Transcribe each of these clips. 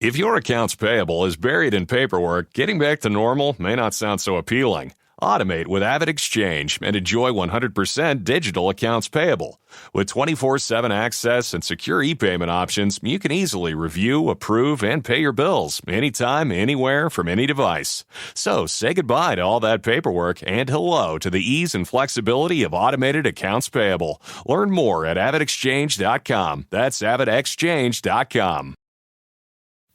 If your accounts payable is buried in paperwork, getting back to normal may not sound so appealing. Automate with AvidXchange and enjoy 100% digital accounts payable. With 24/7 access and secure e-payment options, you can easily review, approve, and pay your bills anytime, anywhere, from any device. So say goodbye to all that paperwork and hello to the ease and flexibility of automated accounts payable. Learn more at AvidXchange.com. That's AvidXchange.com.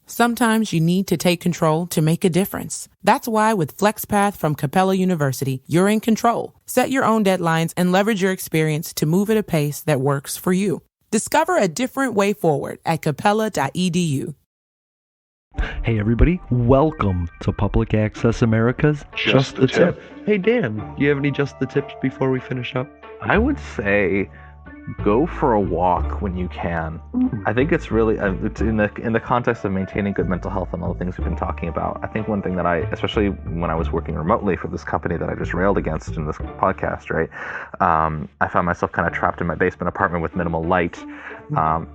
Sometimes you need to take control to make a difference. That's why with FlexPath from Capella University, you're in control. Set your own deadlines and leverage your experience to move at a pace that works for you. Discover a different way forward at capella.edu. Hey everybody, welcome to Public Access America's Just the Tip. Hey Dan, do you have any Just the Tips before we finish up? I would say go for a walk when you can. I think it's really it's in the context of maintaining good mental health and all the things we've been talking about. I think one thing that especially when I was working remotely for this company that I just railed against in this podcast, right? I found myself kind of trapped in my basement apartment with minimal light.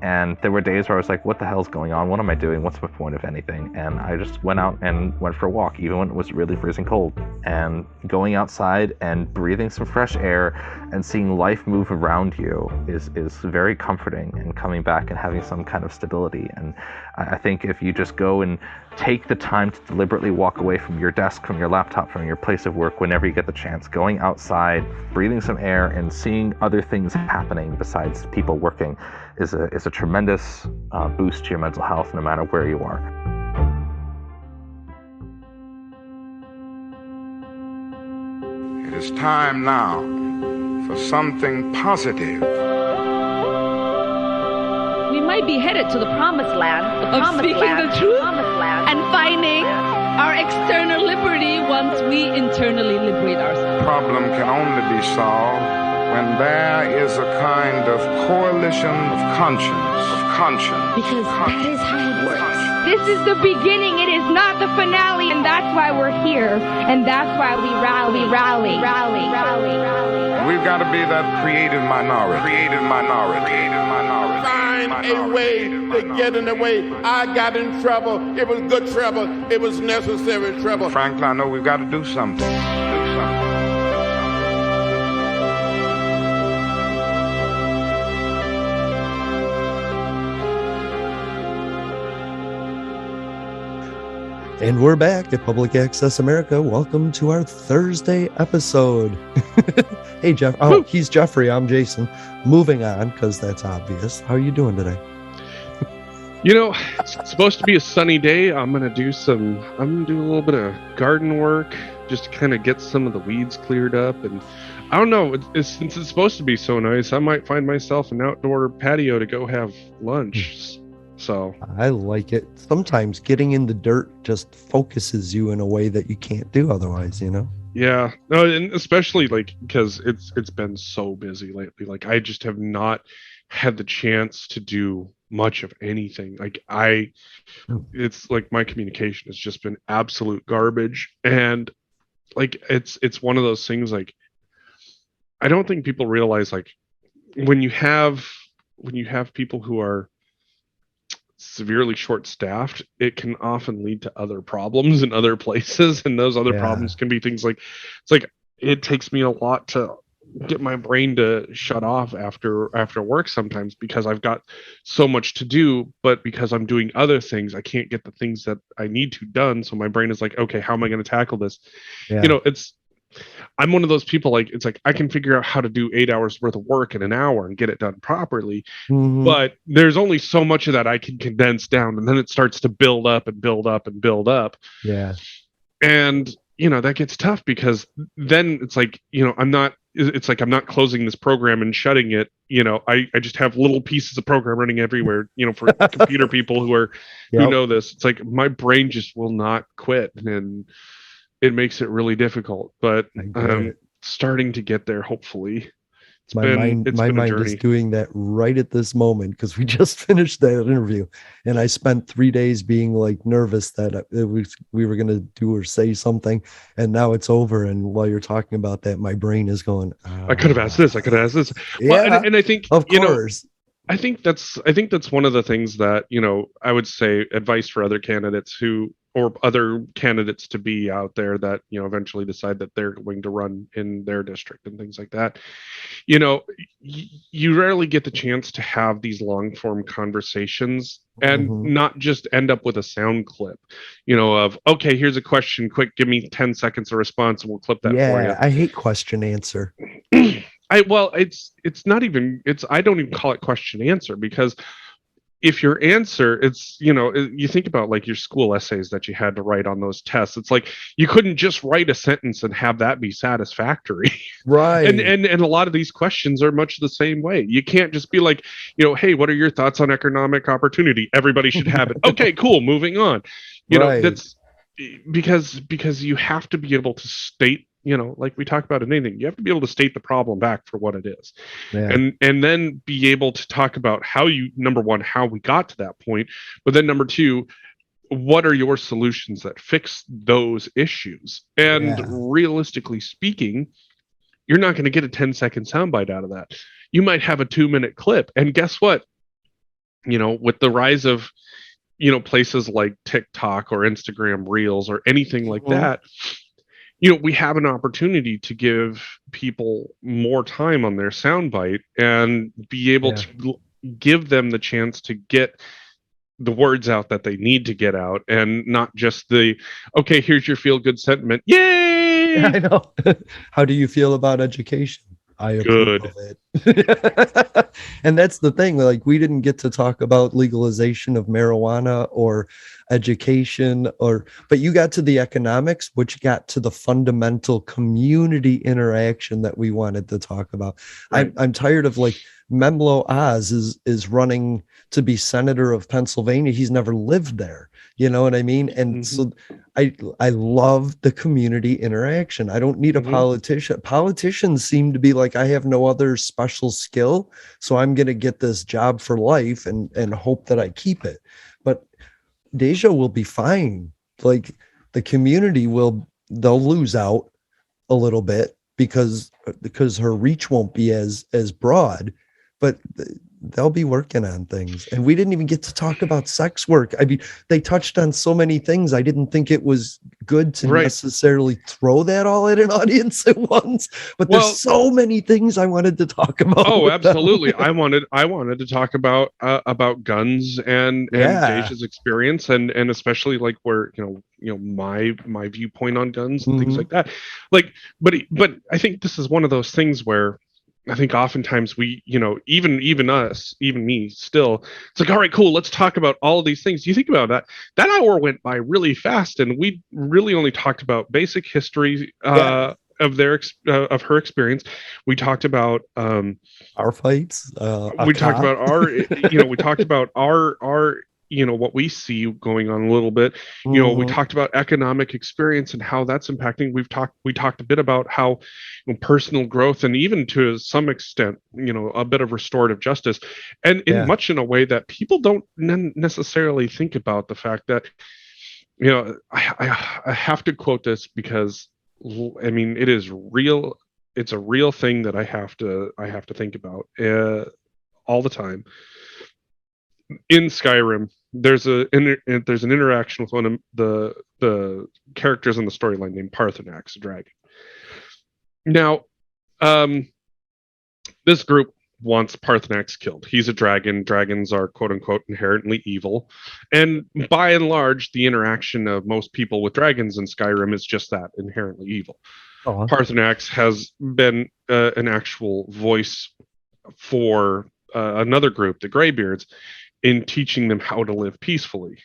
And there were days where I was like, what the hell's going on? What am I doing? What's my point of anything? And I just went out and went for a walk, even when it was really freezing cold. And going outside and breathing some fresh air and seeing life move around you is very comforting, and coming back and having some kind of stability. And I think if you just go and take the time to deliberately walk away from your desk, from your laptop, from your place of work, whenever you get the chance, going outside, breathing some air, and seeing other things happening besides people working is a tremendous boost to your mental health, no matter where you are. It is time now for something positive. We might be headed to the promised land, of speaking the truth and finding our external liberty once we internally liberate ourselves. Problem can only be solved when there is a kind of coalition of conscience. Because that is how it works. This is the beginning, it is not the finale, and that's why we're here, and that's why we rally. We've got to be that creative minority. Find a way to get in the way. I got in trouble. It was good trouble. It was necessary trouble. Frankly, I know we've got to do something. And we're back at Public Access America. Welcome to our Thursday episode. Hey, Jeff. Oh, he's Jeffrey. I'm Jason. Moving on, because that's obvious. How are you doing today? You know, it's supposed to be a sunny day. I'm gonna do a little bit of garden work, just to kind of get some of the weeds cleared up. And I don't know, since it's supposed to be so nice, I might find myself an outdoor patio to go have lunch. So I like it. Sometimes getting in the dirt just focuses you in a way that you can't do otherwise, you know? Yeah, no, and especially because it's been so busy lately. I just have not had the chance to do much of anything. It's like my communication has just been absolute garbage, and it's one of those things. I don't think people realize when you have people who are severely short-staffed, it can often lead to other problems in other places, and those other problems can be things it takes me a lot to get my brain to shut off after work sometimes, because I've got so much to do, but because I'm doing other things, I can't get the things that I need to done. So my brain is like, okay, how am I going to tackle this? I'm one of those people, I can figure out how to do 8 hours worth of work in an hour and get it done properly. Mm-hmm. But there's only so much of that I can condense down, and then it starts to build up and build up and build up. Yeah. And, that gets tough, because then I'm not closing this program and shutting it. I just have little pieces of program running everywhere, for computer people who know this. It's my brain just will not quit, and it makes it really difficult, but I'm starting to get there, hopefully. My mind is doing that right at this moment, because we just finished that interview, and I spent 3 days being nervous that we were going to do or say something, and now it's over. And while you're talking about that, my brain is going, I could have asked this. I could have asked this. Yeah, and I think, of course. I think that's one of the things that, I would say advice for other candidates or other candidates to be out there that, eventually decide that they're going to run in their district and things like that. You rarely get the chance to have these long form conversations and not just end up with a sound clip, of, okay, here's a question, quick, give me 10 seconds of response and we'll clip that for you. Yeah, I hate question answer. It's not even, I don't even call it question answer, because if your answer, it's, you think about like your school essays that you had to write on those tests. It's like you couldn't just write a sentence and have that be satisfactory. Right. And a lot of these questions are much the same way. You can't just be like, hey, what are your thoughts on economic opportunity? Everybody should have it. Okay, cool, moving on. That's because you have to be able to state, like we talk about in anything, you have to be able to state the problem back for what it is. Yeah. And then be able to talk about how number one, how we got to that point, but then number two, what are your solutions that fix those issues? And realistically speaking, you're not going to get a 10-second soundbite out of that. You might have a 2-minute clip. And guess what? With the rise of places like TikTok or Instagram Reels or anything like that, we have an opportunity to give people more time on their soundbite and be able to give them the chance to get the words out that they need to get out, and not just okay, here's your feel good sentiment. Yay! I know. How do you feel about education? I approve of it. And that's the thing. Like, we didn't get to talk about legalization of marijuana or education, but you got to the economics, which got to the fundamental community interaction that we wanted to talk about. Right. I'm tired of like Memlo Oz is running to be senator of Pennsylvania. He's never lived there. You know what I mean? And so I love the community interaction. I don't need a politician. Politicians seem to be like, I have no other special skill, so I'm going to get this job for life and hope that I keep it. But Deja will be fine. Like, the community they'll lose out a little bit because her reach won't be as broad, but they'll be working on things. And we didn't even get to talk about sex work. I mean, they touched on so many things. I didn't think it was good to necessarily throw that all at an audience at once, but there's so many things I wanted to talk about. Oh, absolutely. I wanted to talk about guns and Deja's experience, and especially like where, my viewpoint on guns and things like that. Like, but I think this is one of those things where I think oftentimes we, even us, even me still, it's like, all right, cool, let's talk about all of these things. You think about that hour went by really fast, and we really only talked about basic history of her experience. We talked about our fights. We talked about our what we see going on a little bit. We talked about economic experience and how that's impacting. We talked a bit about how personal growth, and even to some extent, a bit of restorative justice, and in a way that people don't necessarily think about. The fact that, I have to quote this because, I mean, it is real. It's a real thing that I have to think about all the time. In Skyrim, there's an interaction with one of the characters in the storyline named Parthenax, a dragon. Now, this group wants Parthenax killed. He's a dragon. Dragons are quote unquote inherently evil, and by and large, the interaction of most people with dragons in Skyrim is just that, inherently evil. Parthenax has been an actual voice for another group, the Greybeards, in teaching them how to live peacefully.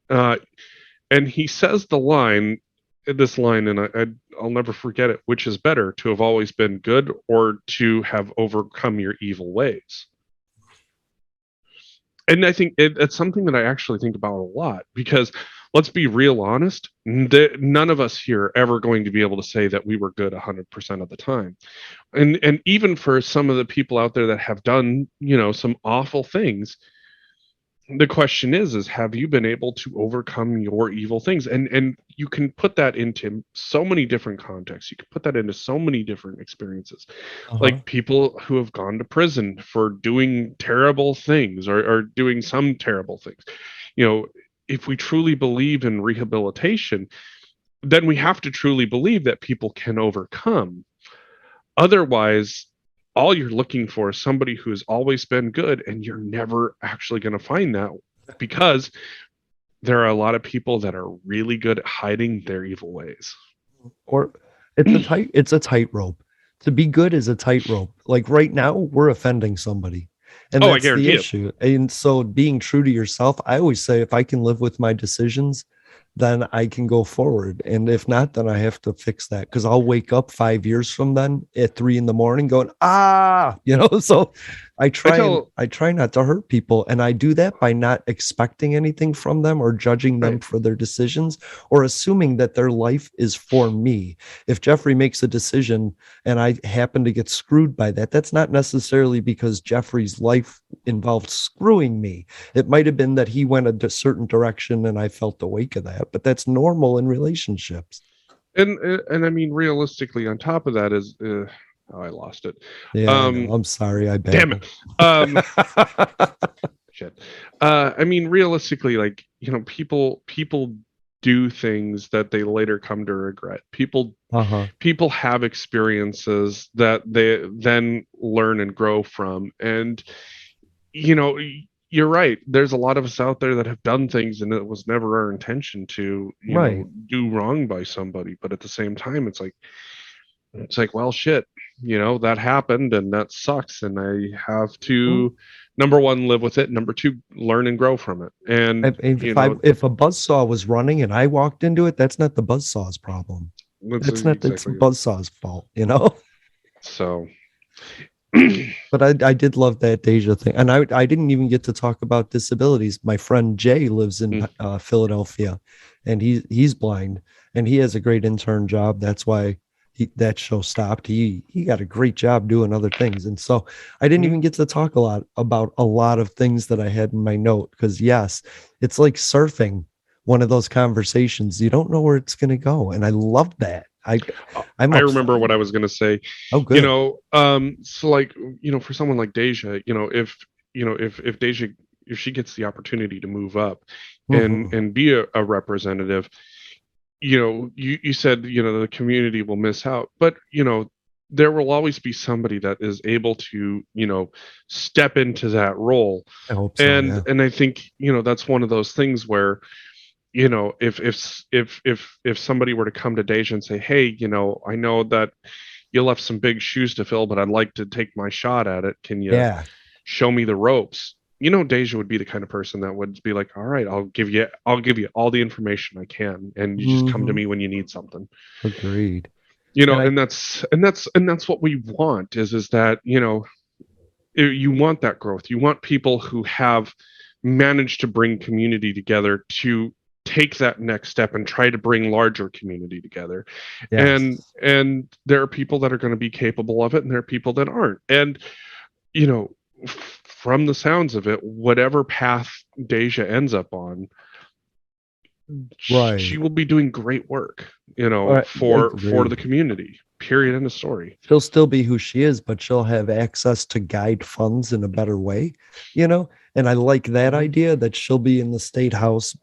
And he says this line, and I'll never forget it, which is better, to have always been good or to have overcome your evil ways. And I think it's something that I actually think about a lot, because let's be real honest, none of us here are ever going to be able to say that we were good 100% of the time. And even for some of the people out there that have done, some awful things, the question is have you been able to overcome your evil things? And you can put that into so many different contexts. You can put that into so many different experiences. Like people who have gone to prison for doing terrible things or doing some terrible things. If we truly believe in rehabilitation, then we have to truly believe that people can overcome. Otherwise, all you're looking for is somebody who has always been good, and you're never actually going to find that, because there are a lot of people that are really good at hiding their evil ways. Or it's a tightrope. To be good is a tightrope. Like right now, we're offending somebody. And that's the issue. And so being true to yourself, I always say, if I can live with my decisions, then I can go forward. And if not, then I have to fix that, because I'll wake up 5 years from then at 3 a.m. going, so I try not to hurt people. And I do that by not expecting anything from them or judging them for their decisions or assuming that their life is for me. If Jeffrey makes a decision and I happen to get screwed by that, that's not necessarily because Jeffrey's life involved screwing me. It might have been that he went a certain direction and I felt the wake of that, but that's normal in relationships. And I mean, realistically, on top of that is, I lost it. Yeah, I'm sorry. I damn it. Shit. I mean, realistically, like, people do things that they later come to regret. People have experiences that they then learn and grow from. And, you're right. There's a lot of us out there that have done things and it was never our intention to, do wrong by somebody. But at the same time, it's like, well, shit, that happened and that sucks. And I have to, number one, live with it. Number two, learn and grow from it. And if a buzzsaw was running and I walked into it, that's not the buzzsaw's problem. It's not the buzzsaw's fault, So, but I did love that Deja thing. And I didn't even get to talk about disabilities. My friend Jay lives in Philadelphia, and he's blind, and he has a great intern job. That's why that show stopped. He got a great job doing other things. And so I didn't even get to talk about a lot of things that I had in my note, because yes, it's like surfing one of those conversations. You don't know where it's going to go. And I love that. I remember what I was going to say. Oh, good. So like, for someone like Deja, if Deja, if she gets the opportunity to move up and be a representative, you said, the community will miss out, but, there will always be somebody that is able to, step into that role. I hope so, and I think, that's one of those things where, if somebody were to come to Deja and say, hey, I know that you left some big shoes to fill, but I'd like to take my shot at it. Can you show me the ropes? Deja would be the kind of person that would be like, all right, I'll give you all the information I can, and you just come to me when you need something. Agreed. And that's what we want is that, you want that growth. You want people who have managed to bring community together to take that next step and try to bring larger community together. Yes. And there are people that are going to be capable of it, and there are people that aren't. And, from the sounds of it, whatever path Deja ends up on, she will be doing great work, for the community. Period. End of story. She'll still be who she is, but she'll have access to guide funds in a better way, and I like that idea that she'll be in the state house,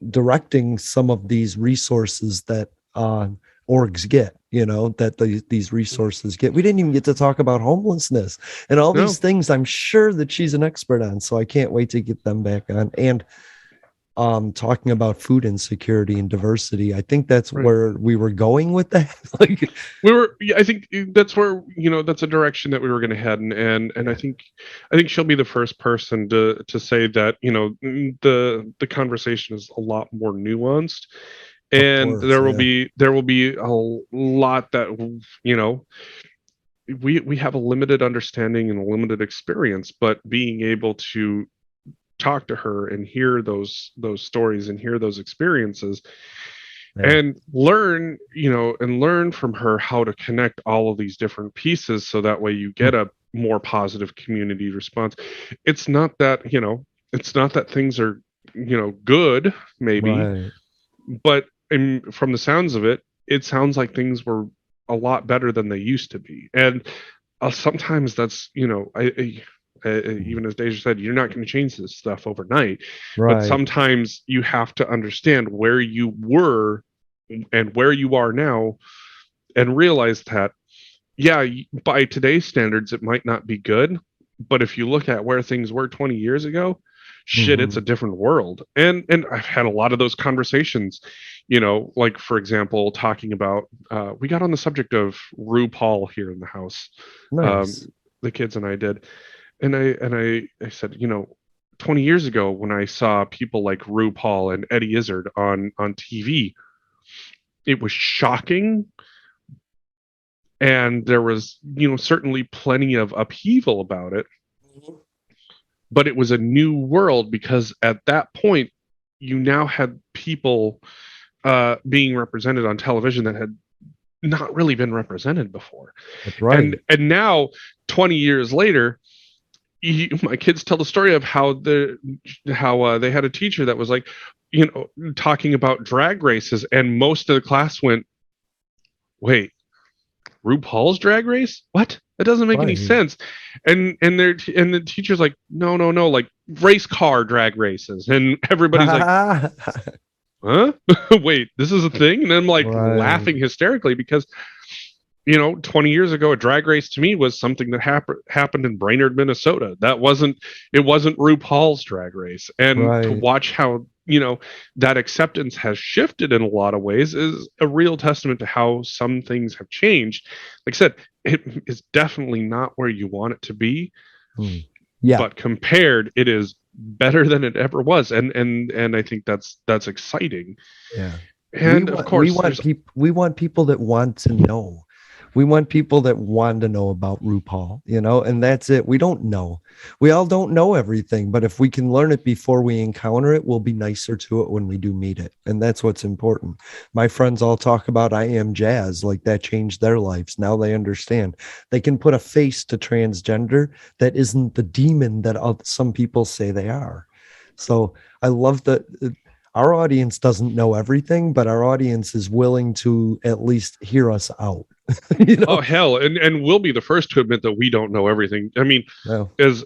directing some of these resources that orgs get, that these resources get. We didn't even get to talk about homelessness and all these things I'm sure that she's an expert on. So I can't wait to get them back on. And talking about food insecurity and diversity, I think that's where we were going with that. I think that's where, that's a direction that we were going to head. And I think she'll be the first person to say that, the conversation is a lot more nuanced. And there will be a lot that, we have a limited understanding and a limited experience, but being able to talk to her and hear those stories and hear those experiences and learn from her how to connect all of these different pieces, so that way you get a more positive community response. It's not that, it's not that things are, good, maybe, Right. but from the sounds of it, it sounds like things were a lot better than they used to be. And sometimes that's, even as Deja said, you're not going to change this stuff overnight, but Right. sometimes you have to understand where you were and where you are now and realize that, yeah, by today's standards, it might not be good, but if you look at where things were 20 years ago, shit, it's a different world. And I've had a lot of those conversations, like, for example, talking about, we got on the subject of RuPaul here in the house. Nice. The kids and I did. And I said, 20 years ago when I saw people like RuPaul and Eddie Izzard on TV, it was shocking. And there was, certainly plenty of upheaval about it. But it was a new world because at that point, you now had people being represented on television that had not really been represented before. That's right. And now, 20 years later, my kids tell the story of how they had a teacher that was like, talking about drag races, and most of the class went, "Wait, RuPaul's Drag Race? What? That doesn't make any sense." And the teacher's like, no, like race car drag races, and everybody's like, huh? Wait, this is a thing? And I'm like laughing hysterically because 20 years ago, a drag race to me was something that happened in Brainerd, Minnesota. It wasn't RuPaul's Drag Race. And to watch how, that acceptance has shifted in a lot of ways is a real testament to how some things have changed. Like I said, it is definitely not where you want it to be. Yeah. But compared, it is better than it ever was. And I think that's exciting. Yeah. And of course, we want people that want to know. We want people that want to know about RuPaul, and that's it. We don't know. We all don't know everything, but if we can learn it before we encounter it, we'll be nicer to it when we do meet it. And that's what's important. My friends all talk about I Am Jazz, like that changed their lives. Now they understand. They can put a face to transgender that isn't the demon that some people say they are. So I love that. Our audience doesn't know everything, but our audience is willing to at least hear us out. Oh hell, and we'll be the first to admit that we don't know everything. I mean, as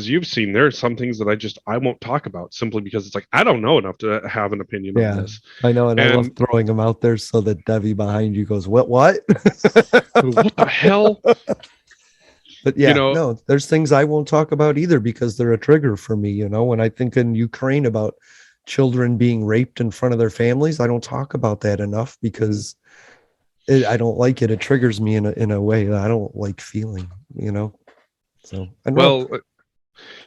you've seen, there are some things that I won't talk about simply because it's like I don't know enough to have an opinion on this. I know, and I love throwing them out there so that Debbie behind you goes, what? What the hell? But no, there's things I won't talk about either because they're a trigger for me. When I think in Ukraine about children being raped in front of their families, I don't talk about that enough because I don't like it. It triggers me in a way that I don't like feeling, So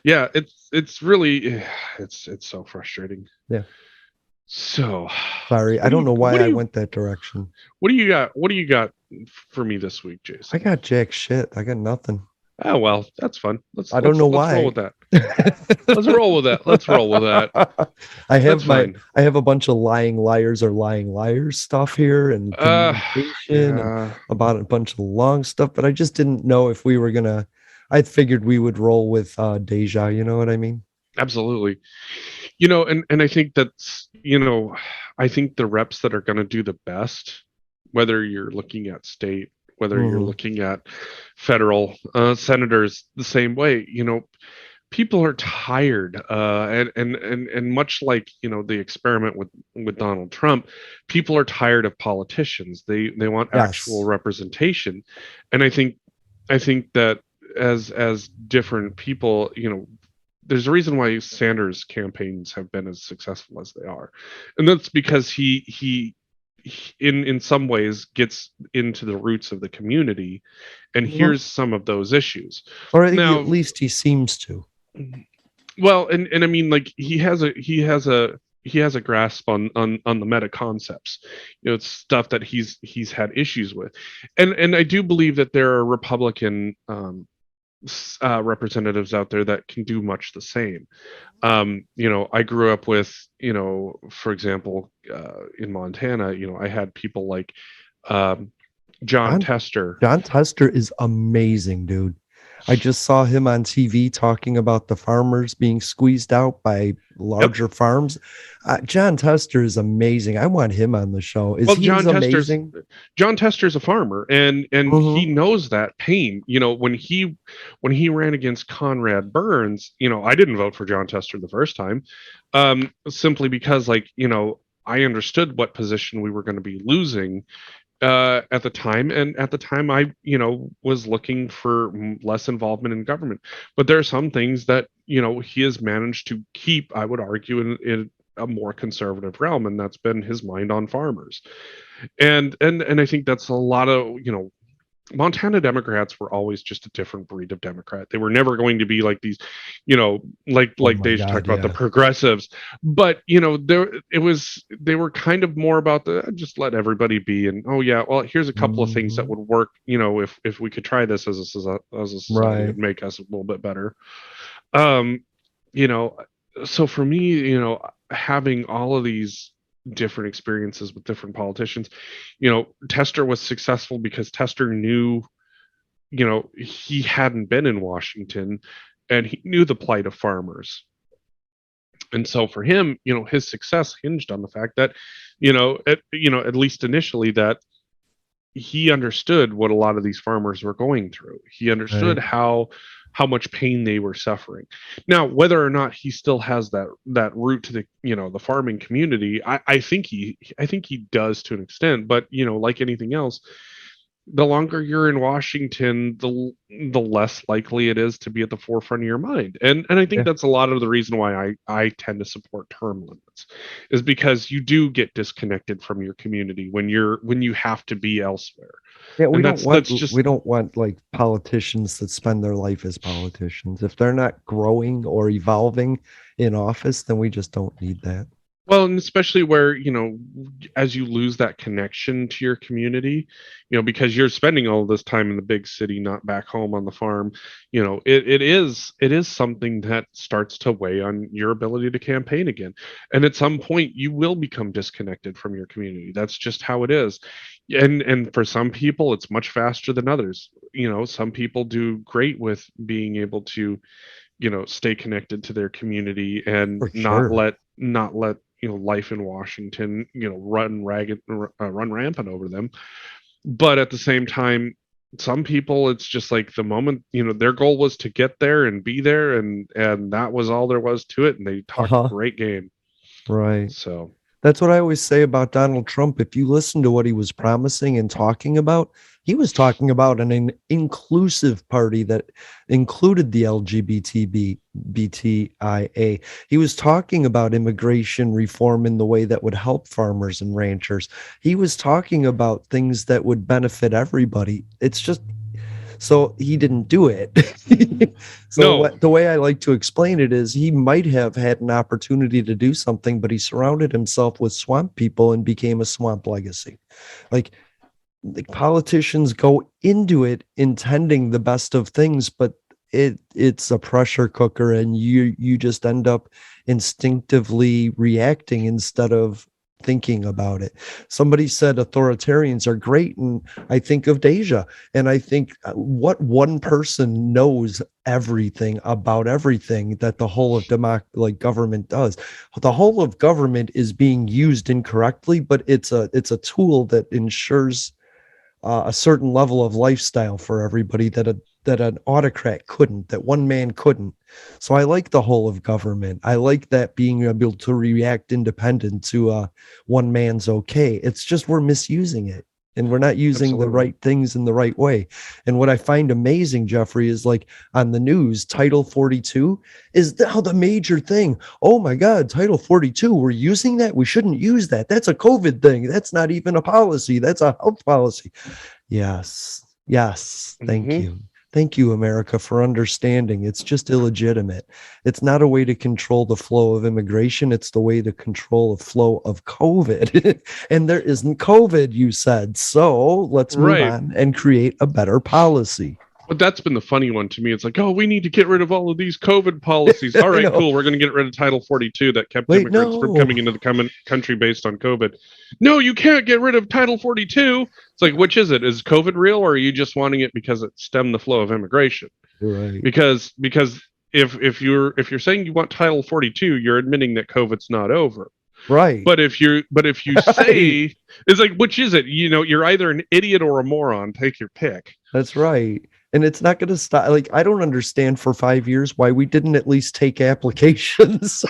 yeah, it's really it's so frustrating. Yeah. So sorry, I don't know why I went that direction. What do you got? What do you got for me this week, Jason? I got jack shit. I got nothing. Oh well, that's fun. I don't know why. Let's roll with that. Let's roll with that. I have a bunch of lying liars or lying liars stuff here and communication and about a bunch of long stuff, but I just didn't know if we were gonna. I figured we would roll with Deja. You know what I mean? Absolutely. And I think that's I think the reps that are going to do the best, whether you're looking at state, whether you're looking at federal senators, the same way, people are tired, and much like the experiment with Donald Trump, people are tired of politicians. They want actual representation, and I think that as different people, there's a reason why Sanders campaigns have been as successful as they are, and that's because he in some ways gets into the roots of the community and hears some of those issues, or at least he seems to. Well, and I mean, like he has a grasp on the meta concepts. It's stuff that he's had issues with, and I do believe that there are Republican representatives out there that can do much the same. I grew up with, for example, in Montana, I had people like John Tester. John Tester is amazing, dude. I just saw him on TV talking about the farmers being squeezed out by larger farms. John Tester is amazing. I want him on the show. John amazing? John Tester's a farmer, and he knows that pain. When he ran against Conrad Burns, I didn't vote for John Tester the first time, simply because I understood what position we were going to be losing at the time, and at the time I was looking for less involvement in government. But there are some things that he has managed to keep, I would argue, in a more conservative realm, and that's been his mind on farmers. And I think that's a lot of Montana Democrats were always just a different breed of Democrat. They were never going to be like these, Deja talked about, the progressives. But they were kind of more about the just let everybody be, and here's a couple of things that would work. If we could try this as a society, right, it'd make us a little bit better. So for me, having all of these different experiences with different politicians, Tester was successful because Tester knew, he hadn't been in Washington, and he knew the plight of farmers. And so for him, his success hinged on the fact that, at least initially, that he understood what a lot of these farmers were going through. He understood how much pain they were suffering. Now, whether or not he still has that root to the the farming community, I think he does to an extent. But like anything else, the longer you're in Washington, the less likely it is to be at the forefront of your mind. And I think that's a lot of the reason why I tend to support term limits, is because you do get disconnected from your community when you have to be elsewhere. Yeah, we don't want like politicians that spend their life as politicians. If they're not growing or evolving in office, then we just don't need that. Well, and especially where, as you lose that connection to your community, because you're spending all this time in the big city, not back home on the farm, it is something that starts to weigh on your ability to campaign again. And at some point you will become disconnected from your community. That's just how it is. And for some people it's much faster than others. Some people do great with being able to, stay connected to their community and not let life in Washington, run rampant over them. But at the same time, some people, it's just like the moment, their goal was to get there and be there, and that was all there was to it, and they talked a great game. Right. So that's what I always say about Donald Trump. If you listen to what he was promising and talking about, he was talking about an inclusive party that included the LGBTIA. He was talking about immigration reform in the way that would help farmers and ranchers. He was talking about things that would benefit everybody. It's just, so he didn't do it. The way I like to explain it is he might have had an opportunity to do something, but he surrounded himself with swamp people and became a swamp legacy. Like politicians go into it intending the best of things, but it's a pressure cooker, and you just end up instinctively reacting instead of thinking about it. Somebody said authoritarians are great, and I think of Deja, and I think what one person knows everything about everything that the whole of government does. The whole of government is being used incorrectly, but it's a tool that ensures a certain level of lifestyle for everybody that an autocrat couldn't, that one man couldn't. So I like the whole of government. I like that being able to react independent to one man's okay. It's just we're misusing it, and we're not using the right things in the right way. And what I find amazing, Jeffrey, is like on the news, Title 42 is now the major thing. Oh my God, Title 42, we're using that? We shouldn't use that. That's a COVID thing. That's not even a policy. That's a health policy. Yes. Thank you. Thank you, America, for understanding. It's just illegitimate. It's not a way to control the flow of immigration. It's the way to control the flow of COVID. And there isn't COVID, you said. So let's move on and create a better policy. But that's been the funny one to me. It's like, oh, we need to get rid of all of these COVID policies. All right, cool. We're going to get rid of Title 42 that kept immigrants from coming into the country based on COVID. No, you can't get rid of Title 42. It's like, which is it? Is COVID real, or are you just wanting it because it stemmed the flow of immigration? Right. Because if you're saying you want Title 42, you're admitting that COVID's not over. Right. But if you say, it's like, which is it? You're either an idiot or a moron. Take your pick. That's right. And it's not going to stop. Like, I don't understand for 5 years why we didn't at least take applications.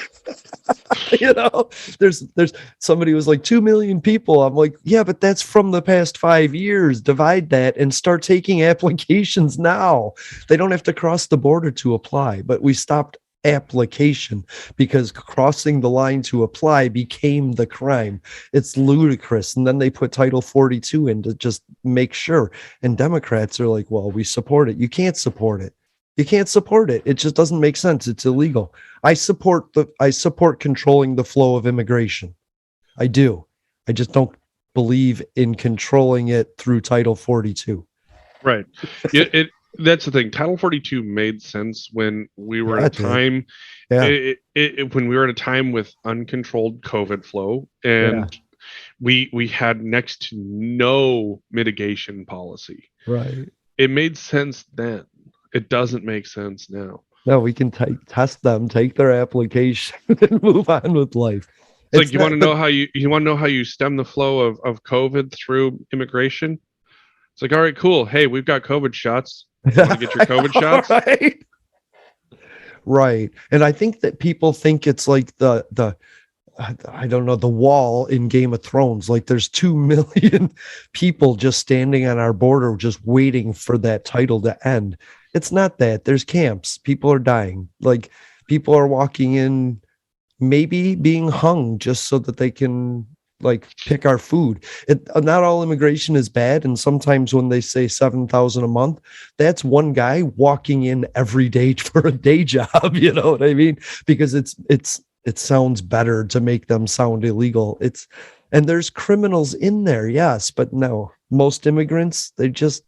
There's somebody was like 2 million people. I'm like, yeah, but that's from the past 5 years. Divide that and start taking applications now. They don't have to cross the border to apply, but we stopped application because crossing the line to apply became the crime. It's ludicrous. And then they put Title 42 in to just make sure. And Democrats are like, well, we support it. You can't support it. You can't support it. It just doesn't make sense. It's illegal. I support controlling the flow of immigration. I do. I just don't believe in controlling it through Title 42. Right. That's the thing. Title 42 made sense when we were at a time. When we were at a time with uncontrolled COVID flow, and we had next to no mitigation policy. Right. It made sense then. It doesn't make sense now. No, we can test them, take their application, and move on with life. It's like you want to know how you stem the flow of COVID through immigration. It's like, all right, cool. Hey, we've got COVID shots. You want to get your COVID shots? Right. And I think that people think it's like the I don't know, the wall in Game of Thrones. Like there's 2 million people just standing on our border, just waiting for that title to end. It's not that. There's camps. People are dying. Like people are walking in, maybe being hung just so that they can like pick our food. Not all immigration is bad. And sometimes when they say 7,000 a month, that's one guy walking in every day for a day job. You know what I mean? Because it sounds better to make them sound illegal. And there's criminals in there. Yes, but no, most immigrants, they're just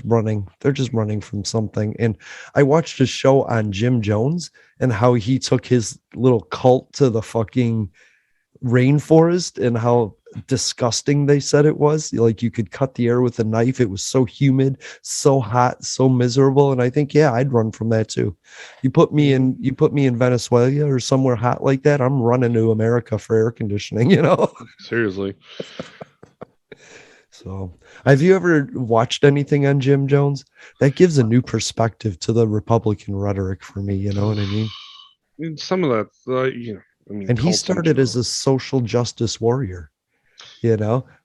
running. They're just running from something. And I watched a show on Jim Jones and how he took his little cult to the fucking rainforest and how disgusting they said it was. Like you could cut the air with a knife. It was so humid, so hot, so miserable. And I think, yeah, I'd run from that too. You put me in Venezuela or somewhere hot like that, I'm running to America for air conditioning, Seriously. So have you ever watched anything on Jim Jones? That gives a new perspective to the Republican rhetoric for me. You know what I mean? Some of that, and he started as a social justice warrior,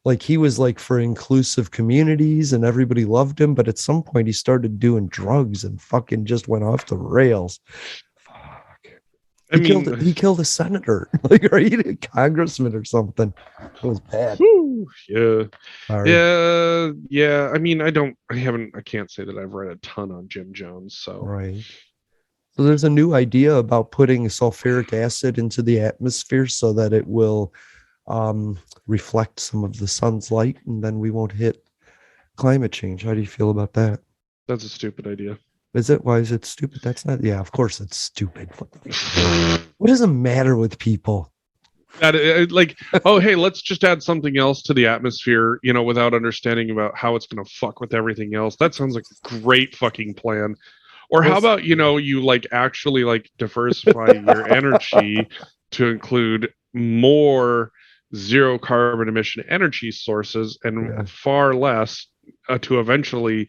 like he was like for inclusive communities and everybody loved him. But at some point he started doing drugs and fucking just went off the rails. He killed a senator, like, or a congressman or something. It was bad. Yeah. Sorry. Yeah. I can't say that I've read a ton on Jim Jones. So. Right. So there's a new idea about putting sulfuric acid into the atmosphere so that it will reflect some of the sun's light, and then we won't hit climate change. How do you feel about that? That's a stupid idea. Is it? Why is it stupid? That's not. Yeah, of course it's stupid. What does the matter with people? Oh, hey, let's just add something else to the atmosphere, without understanding about how it's going to fuck with everything else. That sounds like a great fucking plan. Or how about, you like actually like diversify your energy to include more zero carbon emission energy sources and far less to eventually,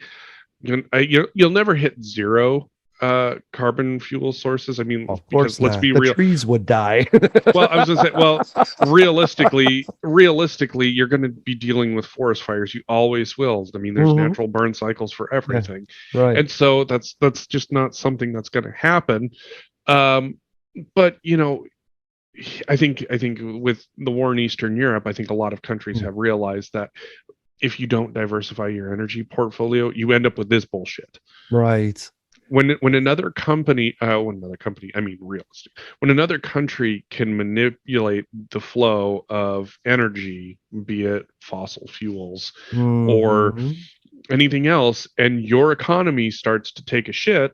you'll never hit zero carbon fuel sources. I mean, of course, let's be real. Trees would die. Well, I was going to say, realistically, you're going to be dealing with forest fires. You always will. I mean, there's natural burn cycles for everything. Yeah, right. And so that's just not something that's going to happen. But, I think with the war in Eastern Europe, I think a lot of countries have realized that if you don't diversify your energy portfolio, you end up with this bullshit. Right. When another country can manipulate the flow of energy, be it fossil fuels or anything else, and your economy starts to take a shit,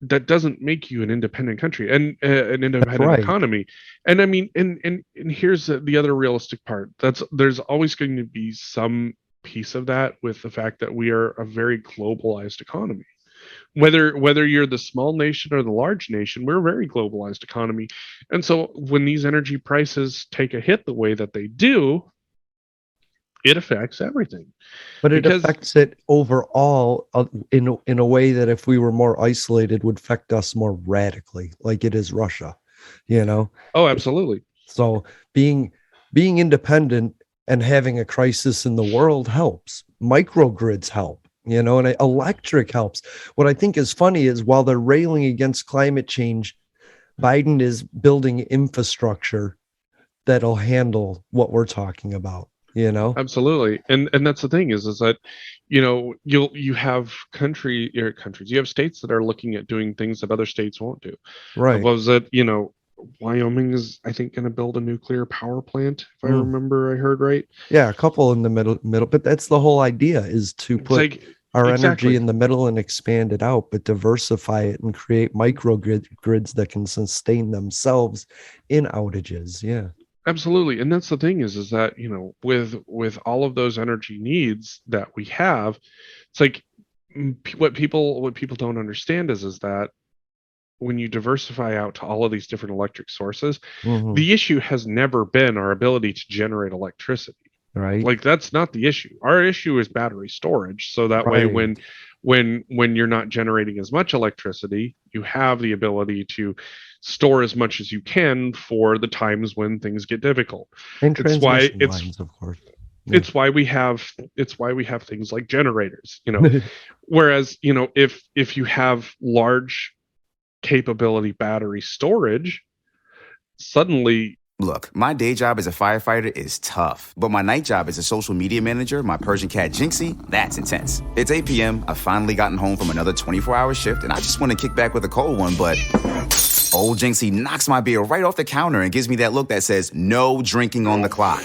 that doesn't make you an independent country and an independent economy. And I mean, and here's the other realistic part. There's always going to be some piece of that with the fact that we are a very globalized economy. whether you're the small nation or the large nation, we're a very globalized economy. And so when these energy prices take a hit the way that they do, it affects everything. But it affects it overall in a way that if we were more isolated would affect us more radically, like it is Russia, you know? Oh, absolutely. So being independent and having a crisis in the world helps. Microgrids help, you know, and electric helps. What I think is funny is while they're railing against climate change, Biden is building infrastructure that'll handle what we're talking about. You know, absolutely, and that's the thing is that, you know, you have countries, you have states that are looking at doing things that other states won't do. Right? Was it, you know, Wyoming is, I think, going to build a nuclear power plant, if I remember, I heard right. Yeah, a couple in the middle, but that's the whole idea, is to put our energy in the middle and expand it out, but diversify it and create microgrids that can sustain themselves in outages. Yeah. Absolutely. And that's the thing is that, you know, with all of those energy needs that we have, it's like what people don't understand is that when you diversify out to all of these different electric sources, the issue has never been our ability to generate electricity. Right. Like that's not the issue. Our issue is battery storage. So that way when you're not generating as much electricity, you have the ability to store as much as you can for the times when things get difficult. And transmission lines, of course. Yeah. It's why we have things like generators, you know. Whereas, you know, if you have large capability battery storage, suddenly. Look, my day job as a firefighter is tough, but my night job as a social media manager, my Persian cat Jinxie, that's intense. It's 8 p.m. I've finally gotten home from another 24-hour shift, and I just want to kick back with a cold one, but old Jinxie knocks my beer right off the counter and gives me that look that says, no drinking on the clock.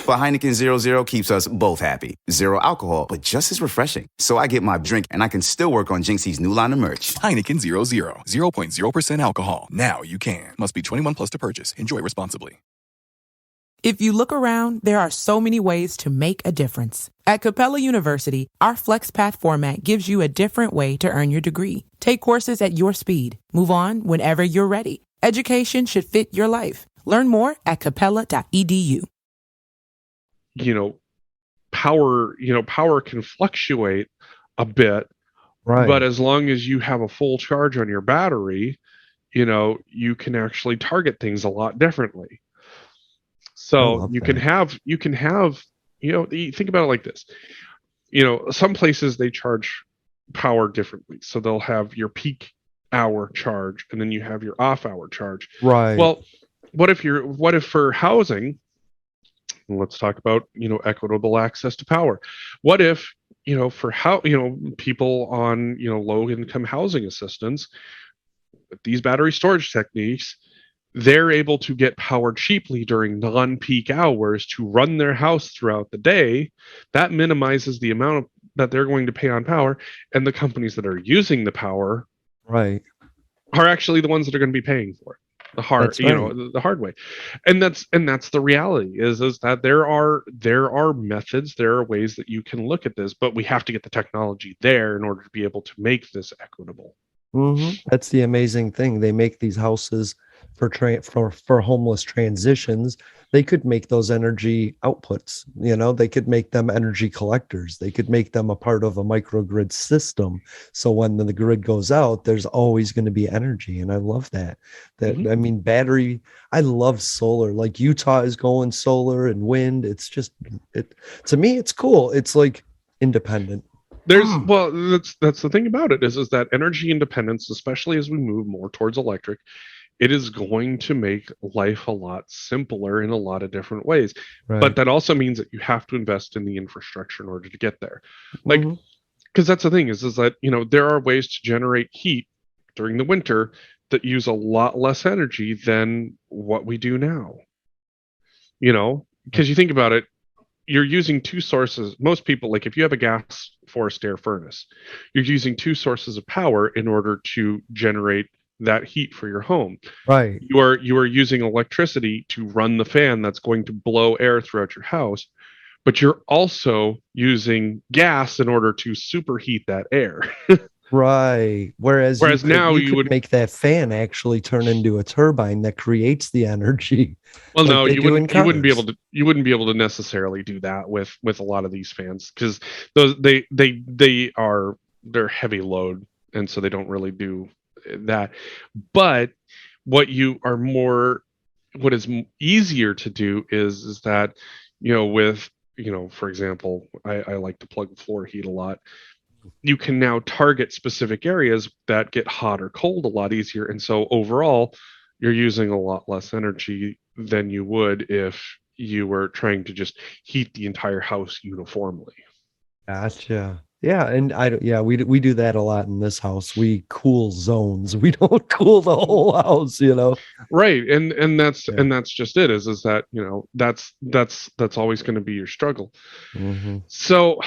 But Heineken 00 keeps us both happy. Zero alcohol, but just as refreshing. So I get my drink, and I can still work on Jinxie's new line of merch. Heineken 00, 0.0% alcohol. Now you can. Must be 21 plus to purchase. Enjoy responsibly. If you look around, there are so many ways to make a difference. At Capella University, our FlexPath format gives you a different way to earn your degree. Take courses at your speed. Move on whenever you're ready. Education should fit your life. Learn more at capella.edu. You know, power can fluctuate a bit, right? But as long as you have a full charge on your battery, you know, you can actually target things a lot differently. So you can have, you know, you think about it like this. You know, some places they charge power differently. So they'll have your peak hour charge and then you have your off hour charge. Right. Well, what if for housing, let's talk about, you know, equitable access to power. What if, you know, for how, you know, people on, you know, low income housing assistance, with these battery storage techniques, they're able to get power cheaply during non-peak hours to run their house throughout the day. That minimizes the amount that they're going to pay on power, and the companies that are using the power, right, are actually the ones that are going to be paying for it the hard, you know, the hard way. And that's the reality is that there are methods, there are ways that you can look at this, but we have to get the technology there in order to be able to make this equitable. That's the amazing thing. They make these houses for homeless transitions. They could make those energy outputs, you know, they could make them energy collectors. They could make them a part of a microgrid system. So when the grid goes out, there's always going to be energy. And I love that. I mean, battery, I love solar. Like Utah is going solar and wind. It's just, to me, it's cool. It's like independent. Well, that's the thing about it is that energy independence, especially as we move more towards electric, it is going to make life a lot simpler in a lot of different ways. Right. But that also means that you have to invest in the infrastructure in order to get there. Like, because that's the thing is that, you know, there are ways to generate heat during the winter that use a lot less energy than what we do now. You know, because you think about it, you're using two sources. Most people, like if you have a gas forced air furnace, you're using two sources of power in order to generate that heat for your home. Right. You are using electricity to run the fan that's going to blow air throughout your house, but you're also using gas in order to superheat that air. Right. Whereas now you could make that fan actually turn into a turbine that creates the energy. Well, like no, you wouldn't be able to. You wouldn't be able to necessarily do that with a lot of these fans, because those they're heavy load, and so they don't really do that. But what is easier to do is that, with, for example, I like to plug floor heat a lot. You can now target specific areas that get hot or cold a lot easier, and so overall you're using a lot less energy than you would if you were trying to just heat the entire house uniformly. Gotcha. Yeah, and we do that a lot in this house. We cool zones. We don't cool the whole house, Right, and that's just it. Is that, that's always going to be your struggle. Mm-hmm. So,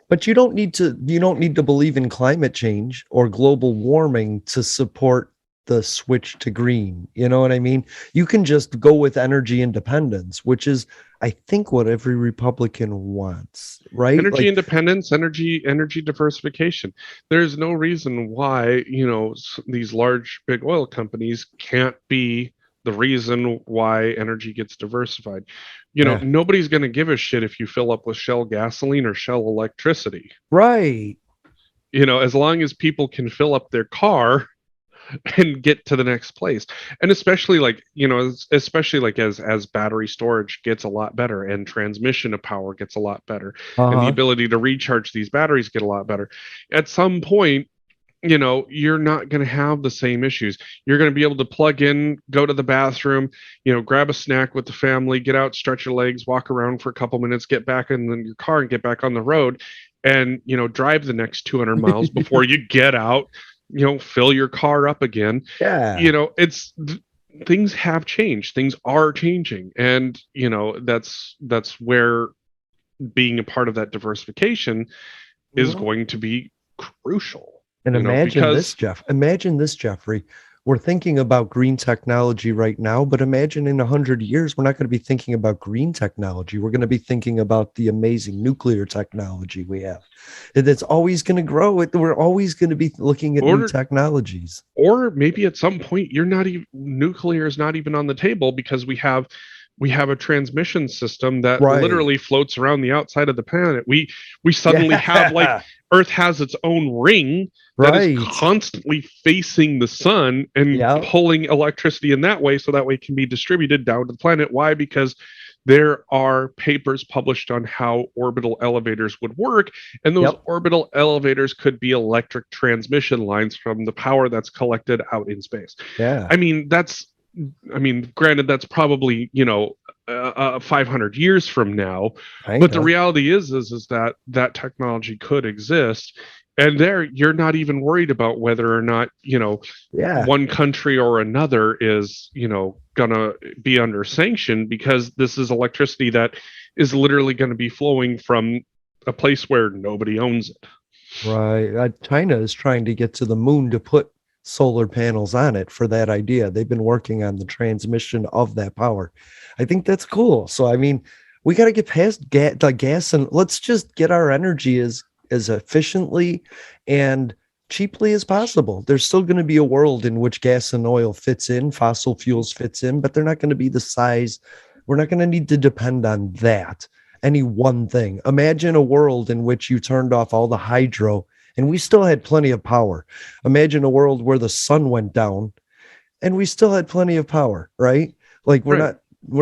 but you don't need to believe in climate change or global warming to support the switch to green. You know what I mean? You can just go with energy independence, which is, I think, what every Republican wants, right? Energy independence, energy diversification. There's no reason why, these large big oil companies can't be the reason why energy gets diversified. Nobody's going to give a shit if you fill up with Shell gasoline or Shell electricity. Right. As long as people can fill up their car and get to the next place. And especially as battery storage gets a lot better and transmission of power gets a lot better, and the ability to recharge these batteries get a lot better, at some point, you're not going to have the same issues. You're going to be able to plug in, go to the bathroom, grab a snack with the family, get out, stretch your legs, walk around for a couple minutes, get back in your car and get back on the road, and drive the next 200 miles before you get out, fill your car up again. Yeah. Things have changed. Things are changing. And, that's where being a part of that diversification is going to be crucial. And imagine this, Jeffrey. We're thinking about green technology right now, but imagine in 100 years, we're not going to be thinking about green technology. We're going to be thinking about the amazing nuclear technology we have. It's always going to grow. We're always going to be looking at new technologies. Or maybe at some point, nuclear is not even on the table, because we have a transmission system that literally floats around the outside of the planet. We suddenly have, like, Earth has its own ring that is constantly facing the sun and pulling electricity in that way, so that way it can be distributed down to the planet. Why? Because there are papers published on how orbital elevators would work, and those orbital elevators could be electric transmission lines from the power that's collected out in space. Yeah. Granted, that's probably 500 years from now, but the reality is that technology could exist, and there you're not even worried about whether or not one country or another is gonna be under sanction, because this is electricity that is literally going to be flowing from a place where nobody owns it. Right. China is trying to get to the moon to put solar panels on it for that idea. They've been working on the transmission of that power. I think that's cool. So, we got to get past the gas, and let's just get our energy as efficiently and cheaply as possible. There's still going to be a world in which gas and oil fits in, fossil fuels fits in, but they're not going to be the size. We're not going to need to depend on any one thing. Imagine a world in which you turned off all the hydro and we still had plenty of power. Imagine a world where the sun went down and we still had plenty of power, right? Like we're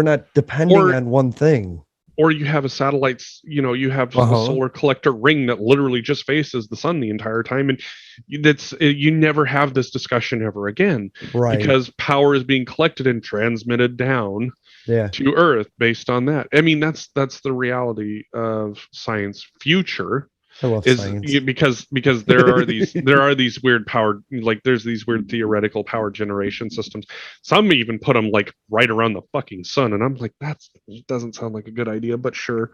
not depending on one thing. Or you have a satellite, you have a solar collector ring that literally just faces the sun the entire time. And you never have this discussion ever again. Right. Because power is being collected and transmitted down to Earth based on that. That's the reality of science future. I love science. Because there are these weird power, like there's these weird theoretical power generation systems. Some even put them like right around the fucking sun, and I'm like, that doesn't sound like a good idea, but sure.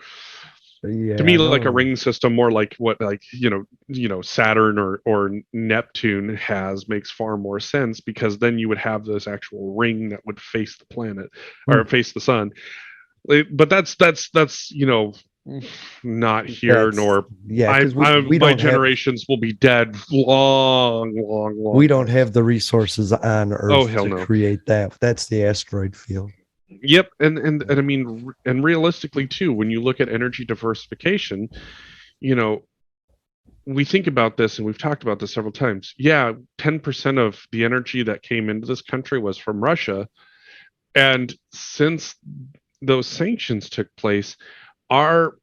Yeah, to me, like a ring system, more like what Saturn or Neptune makes far more sense, because then you would have this actual ring that would face the planet or face the sun. But that's Not here, nor my generations will be dead long. We don't have the resources on Earth to create that. That's the asteroid field. Yep, and I mean, and realistically too, when you look at energy diversification, we think about this, and we've talked about this several times. Yeah, 10% of the energy that came into this country was from Russia, and since those sanctions took place, our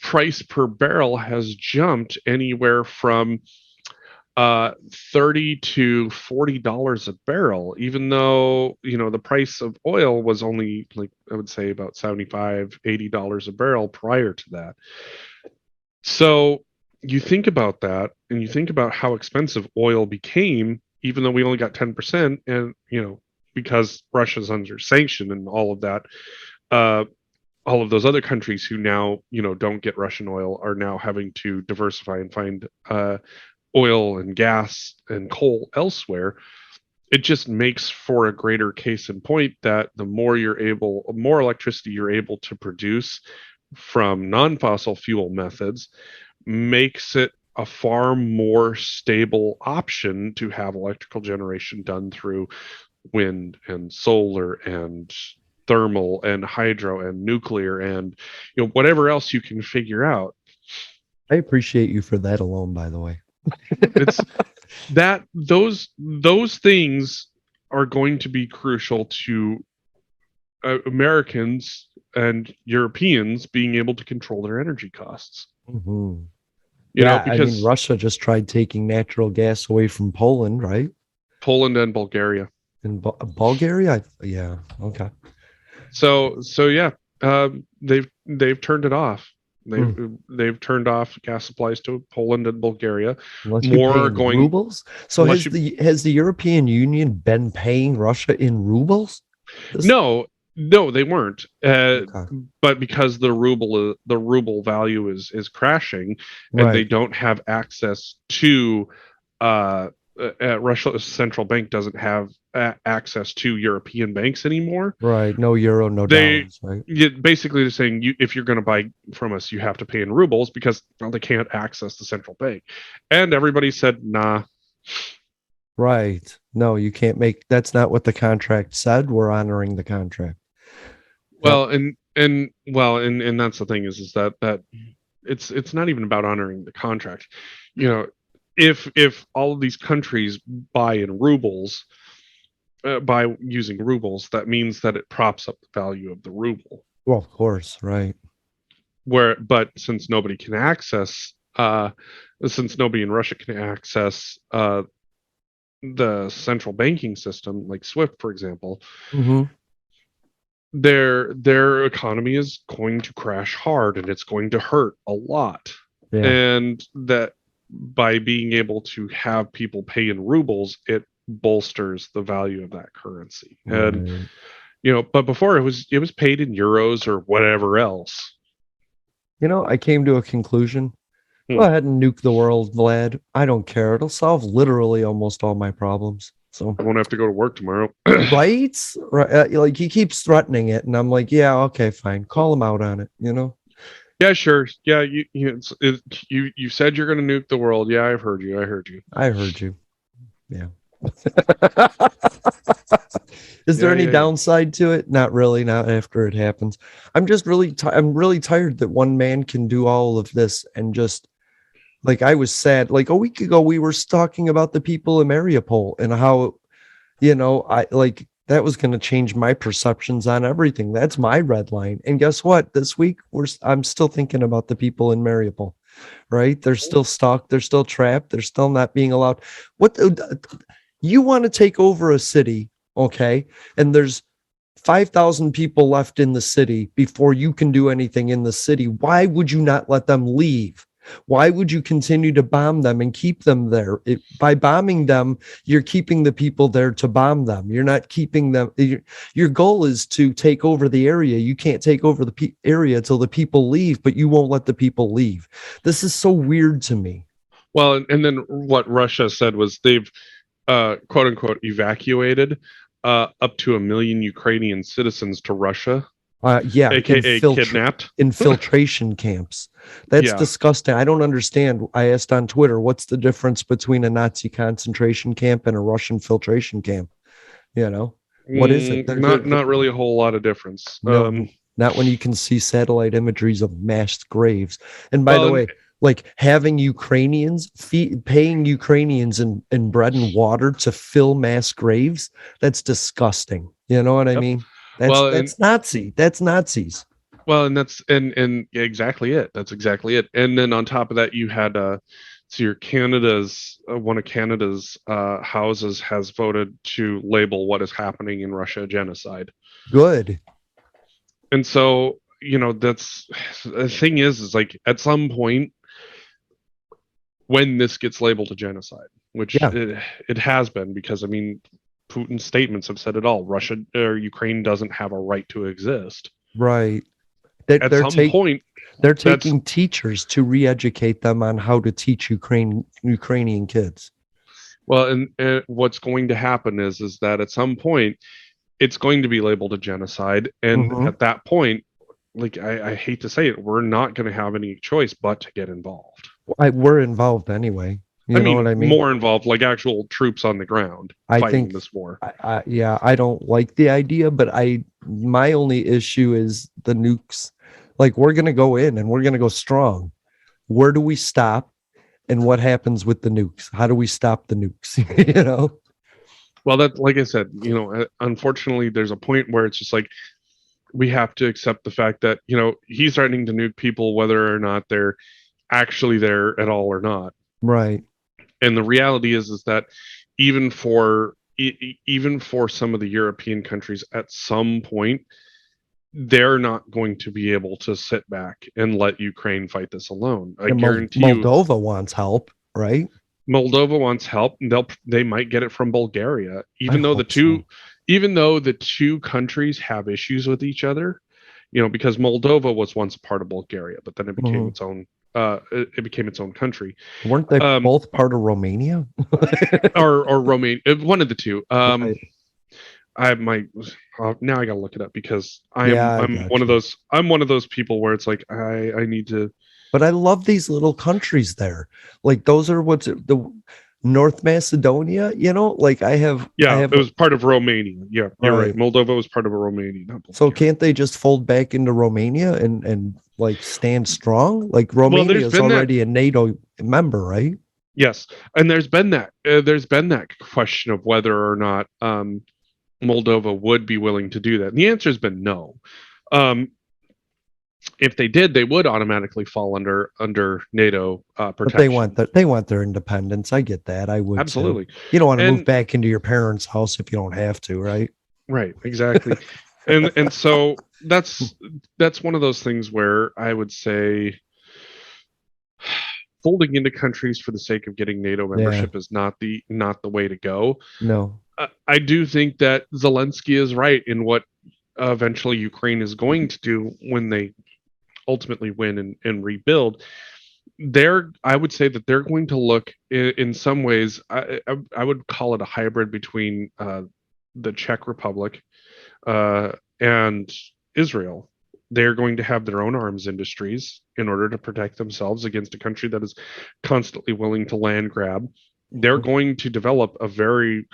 price per barrel has jumped anywhere from $30 to $40 a barrel, even though the price of oil was only, like, I would say about $75-$80 a barrel prior to that. So you think about that, and you think about how expensive oil became, even though we only got 10%, and because Russia's under sanction and all of that, all of those other countries who now don't get Russian oil are now having to diversify and find oil and gas and coal elsewhere. It just makes for a greater case in point that the more electricity you're able to produce from non-fossil fuel methods makes it a far more stable option to have electrical generation done through wind and solar and thermal and hydro and nuclear and whatever else you can figure out. I appreciate you for that alone, by the way. It's that those things are going to be crucial to Americans and Europeans being able to control their energy costs. Mm-hmm. Because Russia just tried taking natural gas away from Poland, right? Poland and Bulgaria. In Bulgaria, yeah, okay. So yeah, they've turned it off. They've turned off gas supplies to Poland and Bulgaria. More going rubles. So has the European Union been paying Russia in rubles? No, they weren't. But because the ruble value is crashing, and they don't have access to Russia's central bank doesn't have access to European banks anymore. Right. No euro, no dollars. Right. Basically, they're saying if you're going to buy from us, you have to pay in rubles because they can't access the central bank. And everybody said, nah. Right. No, you can't make. That's not what the contract said. We're honoring the contract. Well, and that's the thing is that it's not even about honoring the contract. If all of these countries buy in rubles, by using rubles, that means that it props up the value of the ruble. Well, of course, right. But since nobody can access, since nobody in Russia can access the central banking system, like SWIFT, for example, their economy is going to crash hard, and it's going to hurt a lot. Yeah. And that by being able to have people pay in rubles, it bolsters the value of that currency. And but before it was paid in euros or whatever else. I came to a conclusion. Go ahead and nuke the world, Vlad. I don't care. It'll solve literally almost all my problems. So I won't have to go to work tomorrow. Right? Like he keeps threatening it, and I'm like, yeah, okay, fine. Call him out on it. Yeah, sure. Yeah, you said you're going to nuke the world. Yeah, I've heard you. I heard you. Yeah. Is there any downside to it? Not really. Not after it happens. I'm just really I'm really tired that one man can do all of this, and just like I was sad. Like a week ago, we were talking about the people in Mariupol and how, I like that was going to change my perceptions on everything. That's my red line. And guess what? This week I'm still thinking about the people in Mariupol. Right? They're still stuck. They're still trapped. They're still not being allowed. You want to take over a city, okay? And there's 5,000 people left in the city before you can do anything in the city. Why would you not let them leave? Why would you continue to bomb them and keep them there? By bombing them, you're keeping the people there to bomb them. You're not keeping them. Your goal is to take over the area. You can't take over the area till the people leave, but you won't let the people leave. This is so weird to me. Well, and then what Russia said was they've quote unquote evacuated up to 1 million Ukrainian citizens to Russia Yeah, aka kidnapped. Infiltration camps. That's disgusting. I don't understand. I asked on Twitter, what's the difference between a Nazi concentration camp and a Russian filtration camp? What is it? Not really a whole lot of difference. No, not when you can see satellite imageries of massed graves. And by the way, like having Ukrainians paying Ukrainians in bread and water to fill mass graves, that's disgusting. You know what I mean? That's Nazi. That's Nazis. Well, and that's and exactly it. That's exactly it. And then on top of that, you had one of Canada's houses has voted to label what is happening in Russia genocide. Good. And so, that's the thing is like at some point when this gets labeled a genocide, which it has been, because I mean, Putin's statements have said it all. Russia or Ukraine doesn't have a right to exist. Right. At some point, they're taking teachers to re-educate them on how to teach Ukrainian kids. Well, and what's going to happen is that at some point, it's going to be labeled a genocide, and at that point, like I hate to say it, we're not going to have any choice but to get involved. We're involved anyway. You know what I mean? More involved, like actual troops on the ground fighting this war. I don't like the idea, but my only issue is the nukes. Like, we're going to go in and we're going to go strong. Where do we stop? And what happens with the nukes? How do we stop the nukes? Well, that, like I said, unfortunately, there's a point where it's just like we have to accept the fact that he's threatening to nuke people whether or not they're actually there at all or not. Right. And the reality is that even for some of the European countries, at some point, they're not going to be able to sit back and let Ukraine fight this alone. I guarantee Moldova wants help, right? Moldova wants help. They might get it from Bulgaria, even though the two countries have issues with each other. Because Moldova was once a part of Bulgaria, but then it became its own. It became its own country. Weren't they both part of Romania? or Romania? One of the two. Now I gotta look it up because I'm one of those people where it's like I need to. But I love these little countries there. Like those are the North Macedonia. Like it was part of Romania. Yeah, you're right. Moldova was part of Romania. So can't they just fold back into Romania and like stand strong? Like Romania is already a NATO member, right? Yes, and there's been that question of whether or not Moldova would be willing to do that. And the answer has been no. If they did, they would automatically fall under NATO protection. But they want their independence. I get that. I would absolutely. Too. You don't want to move back into your parents' house if you don't have to, right? Right. Exactly. and so that's one of those things where I would say folding into countries for the sake of getting NATO membership is not the way to go. No. I do think that Zelensky is right in what eventually Ukraine is going to do when they ultimately win and rebuild. I would say that they're going to look in some ways. I would call it a hybrid between the Czech Republic and Israel. They're going to have their own arms industries in order to protect themselves against a country that is constantly willing to land grab. They're going to develop a very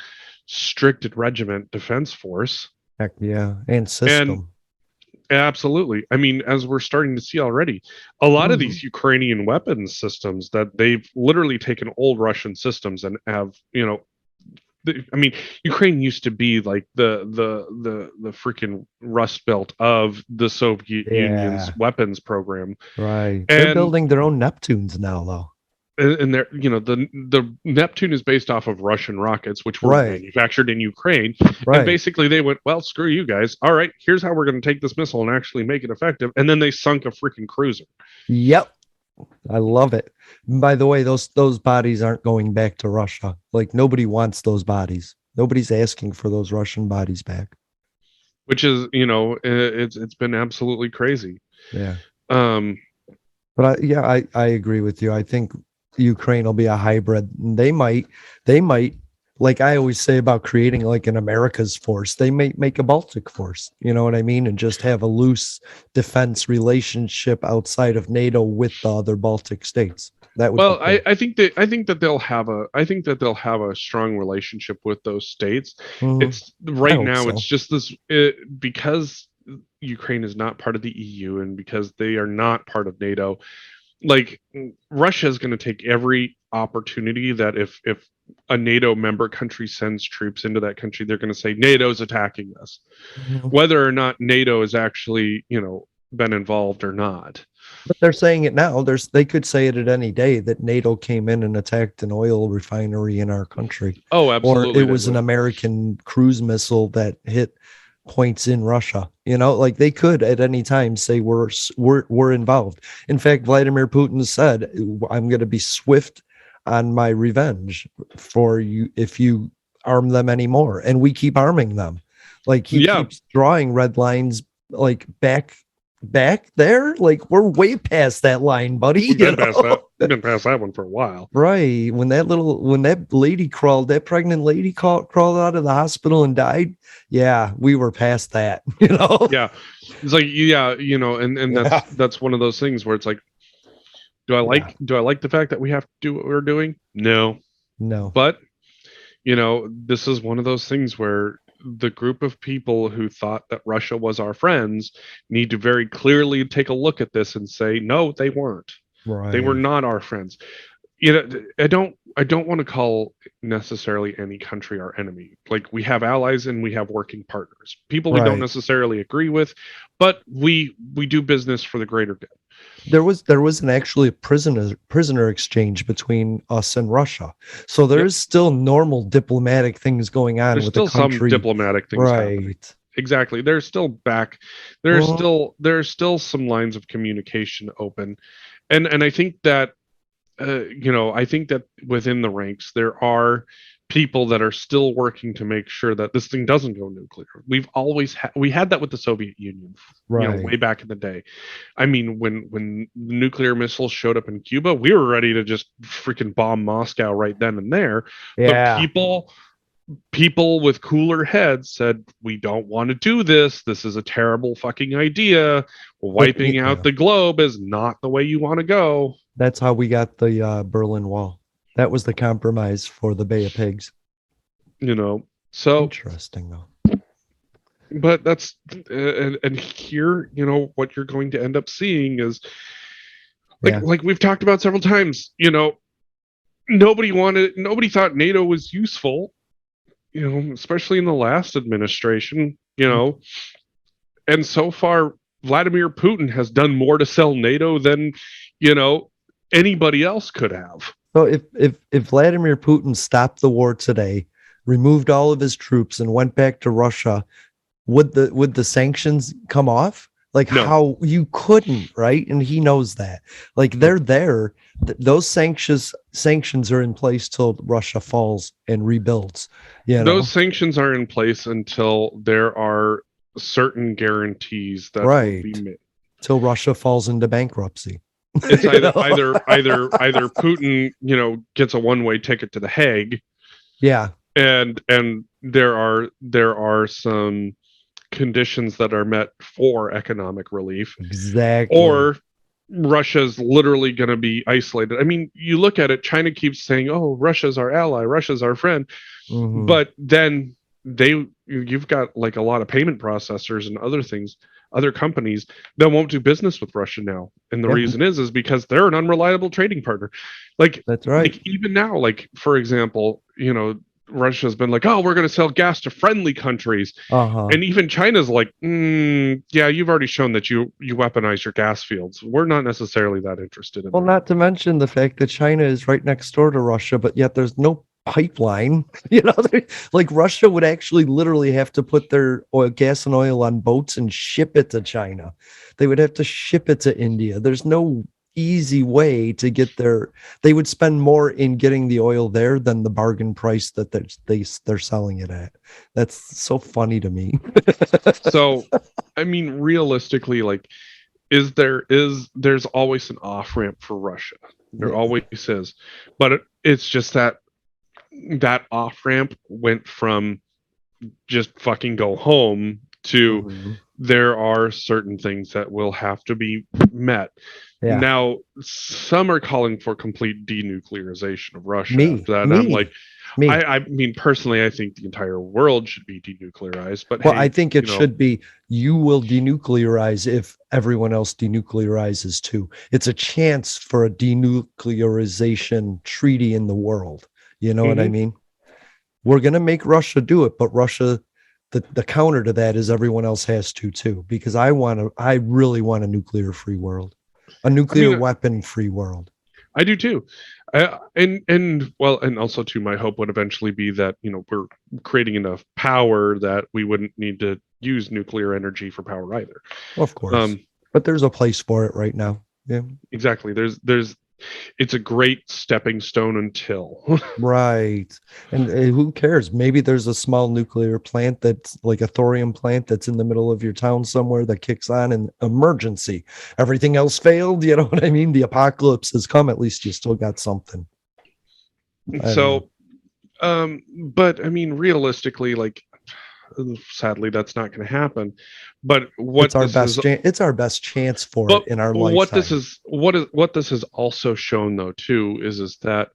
stricted regiment defense force. Heck yeah. And system. And absolutely. I mean, as we're starting to see already, a lot of these Ukrainian weapons systems that they've literally taken old Russian systems and have, Ukraine used to be like the freaking Rust Belt of the Soviet Union's weapons program. Right. They're building their own Neptunes now, though. And they're, the Neptune is based off of Russian rockets, which were manufactured in Ukraine. Right. And basically they went, well, screw you guys. All right, here's how we're going to take this missile and actually make it effective. And then they sunk a freaking cruiser. Yep. I love it. By the way, those bodies aren't going back to Russia. Like nobody wants those bodies. Nobody's asking for those Russian bodies back. Which is, it's been absolutely crazy. Yeah. But I agree with you. I think Ukraine will be a hybrid. They might like I always say about creating like an America's force, they may make a Baltic force, you know what I mean? And just have a loose defense relationship outside of NATO with the other Baltic states. That would Well, cool. I think that they'll have a strong relationship with those states. Mm-hmm. It's right now. So. It's just this because Ukraine is not part of the EU and because they are not part of NATO. Like Russia is going to take every opportunity that if a NATO member country sends troops into that country, they're going to say NATO's attacking us, whether or not NATO has actually been involved or not. But they're saying it now. They could say it at any day that NATO came in and attacked an oil refinery in our country. Oh, absolutely. Or it was an American cruise missile that hit points in Russia. Like they could at any time say we're involved. In fact, Vladimir Putin said, "I'm going to be swift on my revenge for you if you arm them anymore." And we keep arming them. Like he keeps drawing red lines, like back there, like we're way past that line, buddy. We've been past that one for a while, right? When that pregnant lady crawled out of the hospital and died, we were past that. It's like and that's one of those things where it's like, do I like the fact that we have to do what we're doing? No, but this is one of those things where the group of people who thought that Russia was our friends need to very clearly take a look at this and say, no, they weren't. Right. They were not our friends. I don't want to call necessarily any country our enemy. Like we have allies and we have working partners, people we don't necessarily agree with, but we do business for the greater good. There was actually a prisoner exchange between us and Russia, so there's still normal diplomatic things going on. There's with still the country. Some diplomatic things happening. Exactly. There's still there's still some lines of communication open, and I think that I think that within the ranks there are people that are still working to make sure that this thing doesn't go nuclear. We've always we had that with the Soviet Union, way back in the day. I mean, when nuclear missiles showed up in Cuba, we were ready to just freaking bomb Moscow right then and there. Yeah. But people with cooler heads said, we don't want to do this. This is a terrible fucking idea. Wiping out the globe is not the way you want to go. That's how we got the Berlin Wall. That was the compromise for the Bay of Pigs. So interesting though. But that's and here, what you're going to end up seeing is like we've talked about several times. Nobody thought NATO was useful. Especially in the last administration. And so far, Vladimir Putin has done more to sell NATO than anybody else could have. So if Vladimir Putin stopped the war today, removed all of his troops, and went back to Russia, would the sanctions come off? Like no. How you couldn't, right? And he knows that. Like they're there. Those sanctions are in place till Russia falls and rebuilds. Those sanctions are in place until there are certain guarantees that will be made. Till Russia falls into bankruptcy. It's either Putin, gets a one-way ticket to The Hague. Yeah. And there are some conditions that are met for economic relief. Exactly. Or Russia's literally going to be isolated. I mean, you look at it, China keeps saying, "Oh, Russia's our ally, Russia's our friend." Mm-hmm. But then you've got like a lot of payment processors and other companies that won't do business with Russia now. And the reason is because they're an unreliable trading partner. Like that's right. Like even now, like for example, Russia's been like, oh, we're going to sell gas to friendly countries. And even China's like, yeah, you've already shown that you weaponize your gas fields. We're not necessarily that interested in that. Not to mention the fact that China is right next door to Russia, but yet there's no pipeline. Like Russia would actually literally have to put their gas and oil on boats and ship it to China. They would have to ship it to India. There's no easy way to get there. They would spend more in getting the oil there than the bargain price that they're selling it at. That's so funny to me. So, I mean, realistically, like, there's always an off ramp for Russia. There always is, but it's just that that off ramp went from just fucking go home to there are certain things that will have to be met. Yeah. Now, some are calling for complete denuclearization of Russia. I'm like, I mean, personally, I think the entire world should be denuclearized. But well, I think it should be. You will denuclearize if everyone else denuclearizes too. It's a chance for a denuclearization treaty in the world. You know what I mean? We're going to make Russia do it, but Russia, the counter to that is everyone else has to too, because I really want a nuclear free world, a nuclear weapon free world. I do too. And also too, my hope would eventually be that, we're creating enough power that we wouldn't need to use nuclear energy for power either. Of course. But there's a place for it right now. Yeah, exactly. It's a great stepping stone until right. And who cares? Maybe there's a small nuclear plant that's like a thorium plant that's in the middle of your town somewhere that kicks on in emergency. Everything else failed. You know what I mean? The apocalypse has come. At least you still got something. So, but I mean, realistically, like, sadly, that's not going to happen. But it's our best chance for it in our lifetime. What this has also shown, though, too, is that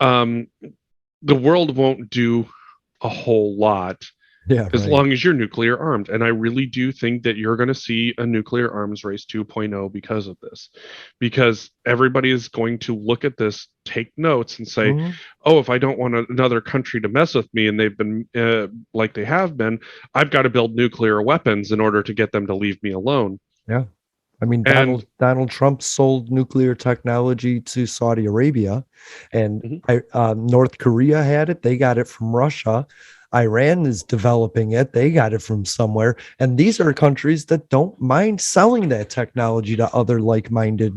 the world won't do a whole lot as long as you're nuclear armed. And I really do think that you're going to see a nuclear arms race 2.0 because of this, because everybody is going to look at this, take notes, and say, oh, if I don't want another country to mess with me, and they've been like they have been, I've got to build nuclear weapons in order to get them to leave me alone. Yeah. I mean, Donald Trump sold nuclear technology to Saudi Arabia, and North Korea had it. They got it from Russia. Iran is developing it. They got it from somewhere. And these are countries that don't mind selling that technology to other like-minded,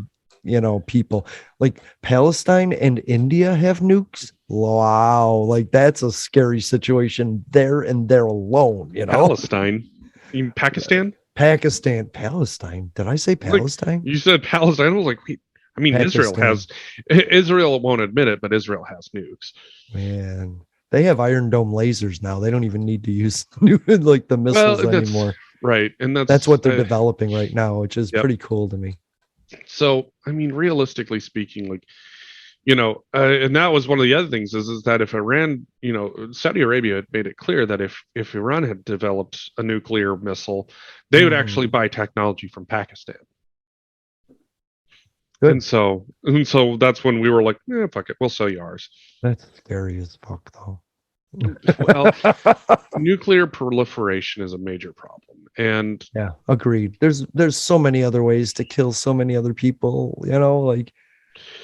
people. Like Palestine and India have nukes. Wow. Like that's a scary situation there and there alone, Palestine? You mean Pakistan? Palestine. Did I say Palestine? Like, you said Palestine. I was like, wait. I mean, Pakistan. Israel won't admit it, but Israel has nukes. Man. They have Iron Dome lasers now. They don't even need to use like the missiles anymore. Right. And that's what they're developing right now, which is pretty cool to me. So, I mean, realistically speaking, like, and that was one of the other things is that if Iran, Saudi Arabia had made it clear that if Iran had developed a nuclear missile, they would actually buy technology from Pakistan. Good. And so that's when we were like, fuck it, we'll sell you ours. That's scary as fuck, though. Well, nuclear proliferation is a major problem, and yeah, agreed. There's so many other ways to kill so many other people. Like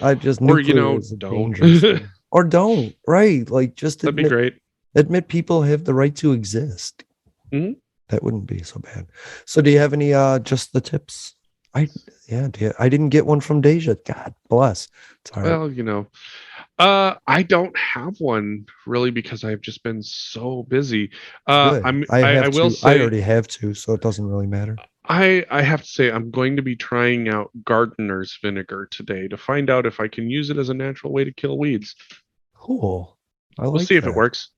I just don't or don't right. Like just that'd be great. Admit people have the right to exist. That wouldn't be so bad. So, do you have any just the tips? I didn't get one from Deja. God bless. Well, I don't have one really because I've just been so busy. I already have two, so it doesn't really matter. I have to say I'm going to be trying out gardener's vinegar today to find out if I can use it as a natural way to kill weeds. Cool. We'll see if it works.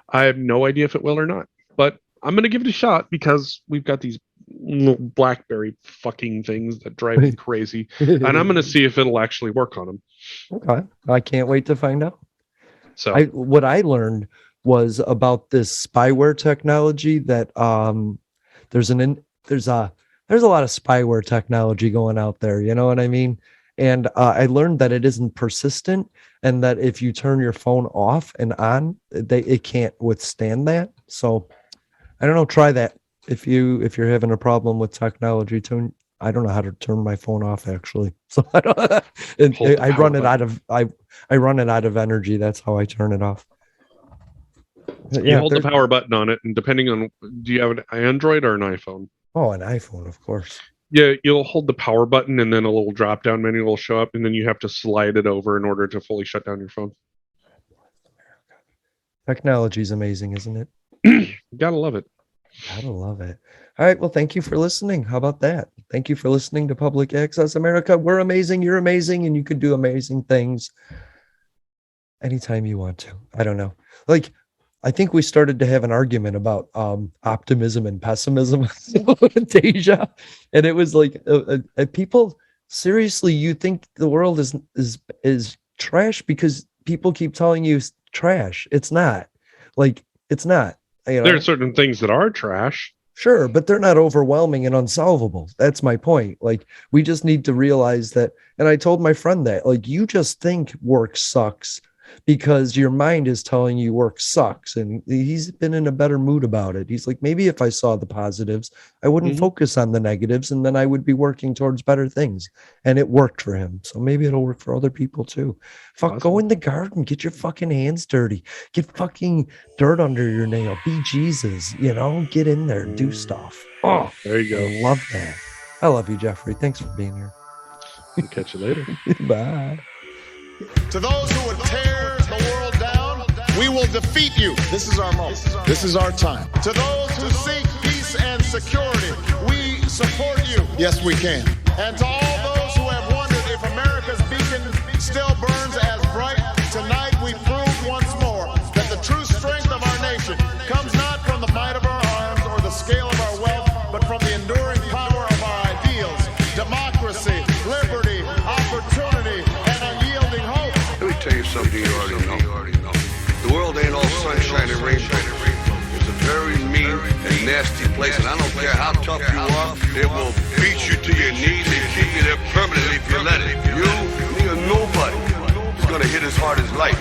I have no idea if it will or not, but I'm going to give it a shot because we've got these little blackberry fucking things that drive me crazy, and I'm going to see if it'll actually work on them. Okay, I can't wait to find out. So what I learned was about this spyware technology that there's a lot of spyware technology going out there. You know what I mean? And I learned that it isn't persistent, and that if you turn your phone off and on, it can't withstand that. So I don't know. Try that. If you're having a problem with technology, I don't know how to turn my phone off actually. So I run it out of energy. That's how I turn it off. You hold the power button on it, and depending on, do you have an Android or an iPhone? Oh, an iPhone, of course. Yeah, you'll hold the power button, and then a little drop down menu will show up, and then you have to slide it over in order to fully shut down your phone. Technology is amazing, isn't it? Gotta love it. Gotta love it. All right. Well, thank you for listening. How about that? Thank you for listening to Public Access America. We're amazing. You're amazing. And you can do amazing things. Anytime you want to. I don't know. Like, I think we started to have an argument about optimism and pessimism with Deja. And it was like, people, seriously, you think the world is trash because people keep telling you it's trash. It's not. Like, it's not. You know? There are certain things that are trash. Sure, but they're not overwhelming and unsolvable. That's my point. Like, we just need to realize that. And I told my friend that, like, you just think work sucks because your mind is telling you work sucks. And he's been in a better mood about it. He's like, maybe if I saw the positives, I wouldn't focus on the negatives, and then I would be working towards better things. And it worked for him. So maybe it'll work for other people too. Fuck, go in the garden, get your fucking hands dirty, get fucking dirt under your nail, be Jesus, you know, get in there, do stuff. Oh, there you go. I love that. I love you, Jeffrey. Thanks for being here. I'll catch you later. Bye. To those who would tear the world down, we will defeat you. This is our moment. This is our time. To those who seek peace and security, we support you. Yes, we can. And to all those who have wondered if America's beacon still burns as bright, tonight we prove once more that the true strength of our nation comes not from the might of our arms or the scale of our wealth, but from the enduring power of our ideals, democracy, liberty, opportunity, and unyielding hope. Let me tell you something you already know. The world ain't all sunshine and rainbow. It's a very mean and nasty place, and I don't care how tough you are, it will beat you to your knees and keep you there permanently if you let it. You, me, or nobody is gonna hit as hard as life.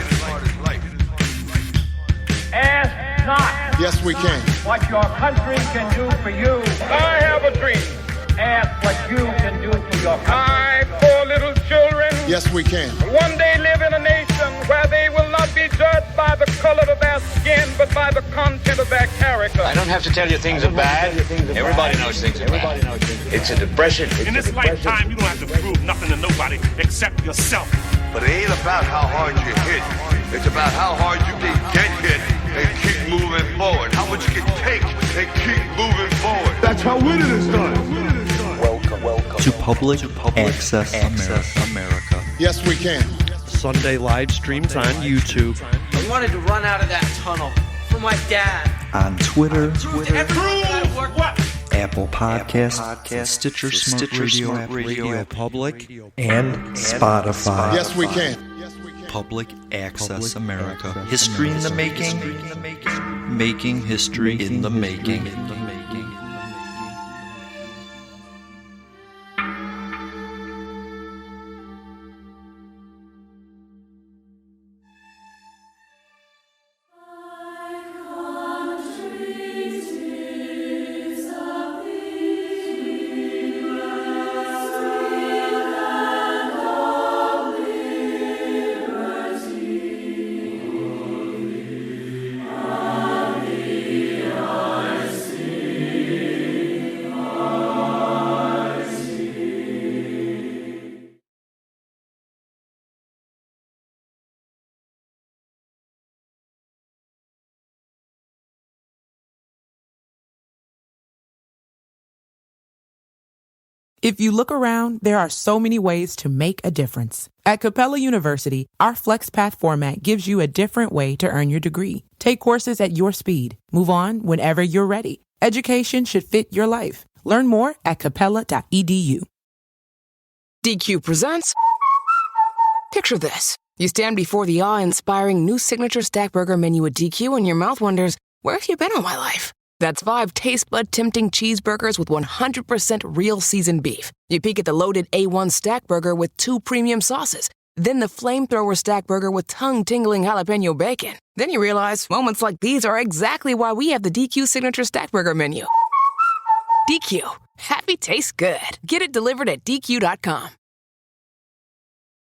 Ask not. Yes, we can. What your country can do for you. I have a dream. Ask what you can do for your country. I, poor little children. Yes, we can. One day live in a nation where they will not be judged by the color of their skin, but by the content of their character. I don't have to tell you things are bad. Everybody knows things are bad. It's a depression. In this lifetime, you don't have to prove nothing to nobody except yourself. But it ain't about how hard you hit. It's about how hard you can get hit and keep moving forward. How much you can take and keep moving forward. That's how winning is done. Welcome to Public Access America. Yes, we can. Sunday live streams on YouTube. I wanted to run out of that tunnel for my dad. On Twitter. What? Apple Podcasts, Stitcher Smart Radio Public, and Spotify. Yes, we can. Public Access America. History in the making. Making history in the making. If you look around, there are so many ways to make a difference. At Capella University, our FlexPath format gives you a different way to earn your degree. Take courses at your speed. Move on whenever you're ready. Education should fit your life. Learn more at capella.edu. DQ presents. Picture this. You stand before the awe-inspiring new signature stack burger menu at DQ and your mouth wonders, where have you been all my life? That's 5 taste bud tempting cheeseburgers with 100% real seasoned beef. You peek at the loaded A1 stack burger with 2 premium sauces. Then the flamethrower stack burger with tongue-tingling jalapeno bacon. Then you realize moments like these are exactly why we have the DQ signature stack burger menu. DQ. Happy tastes good. Get it delivered at DQ.com.